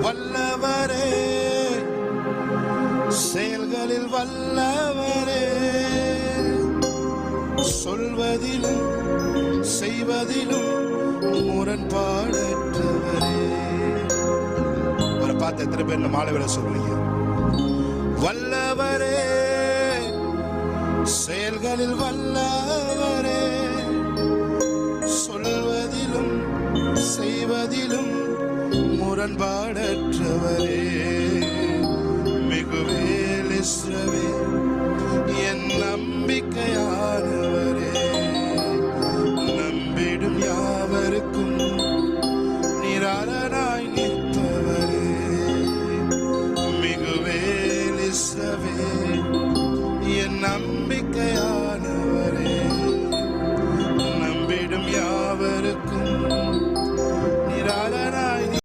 வல்லவரே, செயல்களில் வல்லவரே, சொல்வதிலும் செய்வதிலும் முரண்பாடற்றவரே. ஒரு பார்த்து எத்தனை பேர் இந்த மாலை வேளை சொல்லுங்க? வல்லவரே, செயல்களில் வல்லவரே, சொல்வதிலும் செய்வதிலும் முரண்பாடற்றவரே, மிகுவேல் இஸ்ரவேல் என் நம்பிக்கையானவரே.